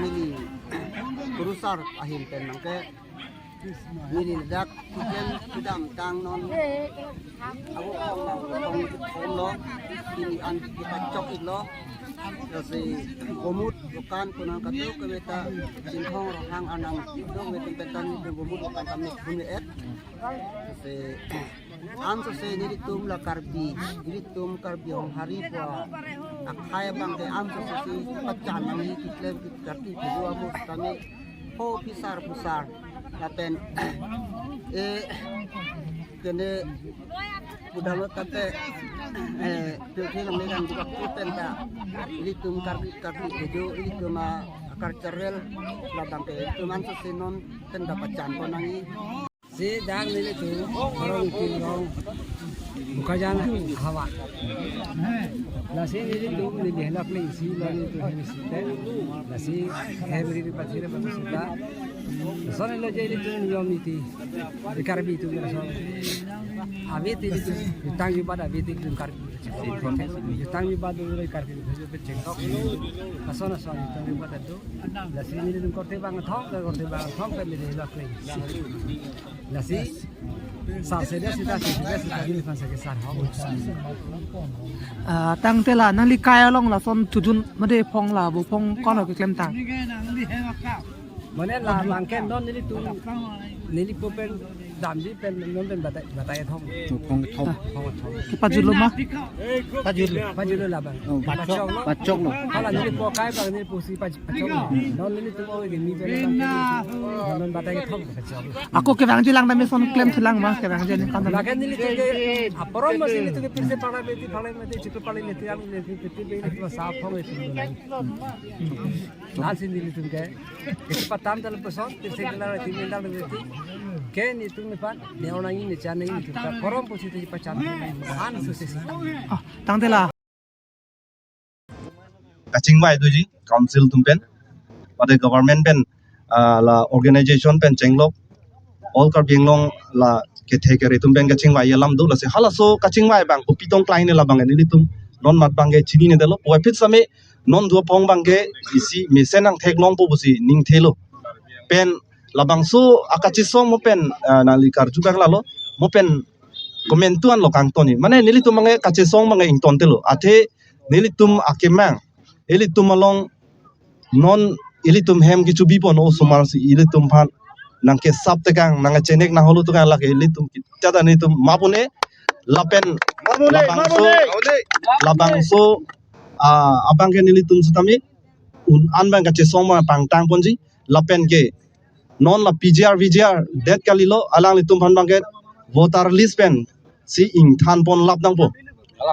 nili kurusar ahim pen nangke nili dak kijen kidam tang non aku kong lo ini an kita cok ik lo kasi komut bukan kunang katu keweta sinhong rohang anang dong wetin petan de komut bukan kami bumi kasi am se nili tum la karbi hong hari po akhai bang ke am se pacan nang kitlem karti kedua mus kami ho pisar pusar lapen kene budalo tante pilih lembaga juga putenta ilitum karbi kejo ilitum akar cerel labang ke tuman senon tenda pacan konangi si dang nili tu orang kilong buka jalan hawa nasi nili tu nili hendak ni si lani tu hendak si ten nasi hebri di pasir bagus sudah soalnya lo jadi tu niom niti di karbi tu berasal abit itu jutang ibadah abit itu karbi jutang ibadah itu karbi itu bercengkok asal jutang ibadah tu nasi nili tu korte banget thong kan nili hendak ni nasi sasedia sida gini kan sakit sarhau tang tela nang li kaya long la son tujun made phong la bu phong kon ho ke klem tang mana lah langken don nili popen dam di pen non pen batai thong pajul lo ma pajul lah bang Pacok lo. kalau nili po kai bang nili pusi pajok non nili tu oh ini pen non batai thong pajok aku ke bang jilang dami son klem silang ma ke bang jen kan lagen nili tu aporom masih nili tu pirse pala meti chiku pala meti yang nili tu be saaf thong itu nasi nili tu ke kecepatan dalam person pirse kelar timendal meti Ken itu nipan, dia orang ini cana ini kita korom posisi pacar, an sukses. tang tela Kaching mai tu ji council tumpen pada government pen la organization pen chenglok all kar binglong la kethe kare tumpen kaching mai yalam do la se halaso kaching mai bang upitong klein la bang ni tum non mat bang ge chini ne delo poipit same non du pong bang ge isi mesenang thek long po busi ning thelo pen labang so akachi song mo pen nali karju bang lalo mo pen komentuan lo kangtoni mane nilitum mange kachi song mange ington telo athe nilitum akemang ilitum along non ilitum hem kichu bipo no sumar si ilitum phan nangke sap tegang nang chenek na holu tukang lage ilitum tada nitum mapune lapen labangso abang ke nilitum sutami un anbang kachi song ma pangtang ponji lapen ke non la VGR det kalilo alang litum phan bang ke voter list pen si ing than pon lap dang po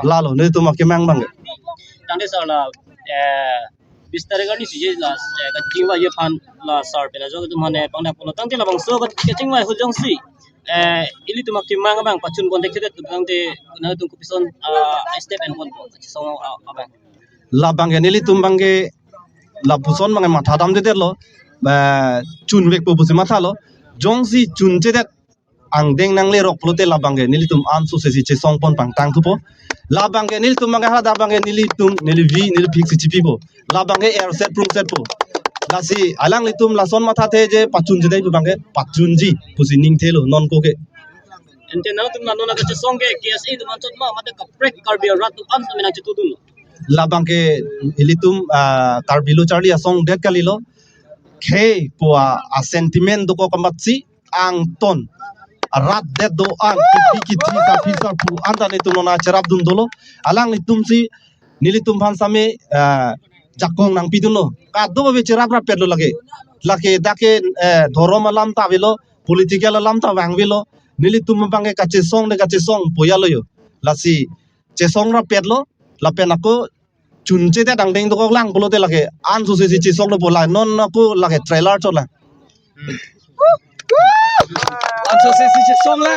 lalo nilitum akemang bang tang de sala bistar gani sije la ka jingwa ye phan la sar pela jog tu mane pangna polo tang te la bang so ka jingwa hujong si ili tu makim mang bang pachun kon dekhe tu tang te na tu kupison step and kon so abang la bang ke nilitum bang ke la puson bang matha dam de lo ba chun wek po busi matha lo jong si chun che det ang deng nang le rok plote la bang ke nilitum an su se si che song pon pang tang tu po la bang ke nilitum bang ha da bang ke nilitum nilvi nilpik si chipi po la bang ke air set proof set po la si alang litum la son matha the je pachun je dai bang ke pachun ji pusi ning thelo non ko ke ente na tum na no na ka song ke KSA tu man chot ma mate ka break karbi rat tu am mina chitu dun la bang ke ilitum karbilo charli asong det kalilo khe po a sentiment do ko kamatsi ang ton rat det do an ki thi sa fisar pu anda ne tu na cherap dun dolo alang litum si nilitum phan same jakong nang pidun lo ka do be cherap ra pedlo lage dake dhorom alam ta velo political alam ta wang velo nilitum bange ka che song poyalo yo lasi che song ra pedlo lapen ako chunche te dang deng to ko lang bolo te lage an su se che song lo bola non ako lage trailer chola an so se si song la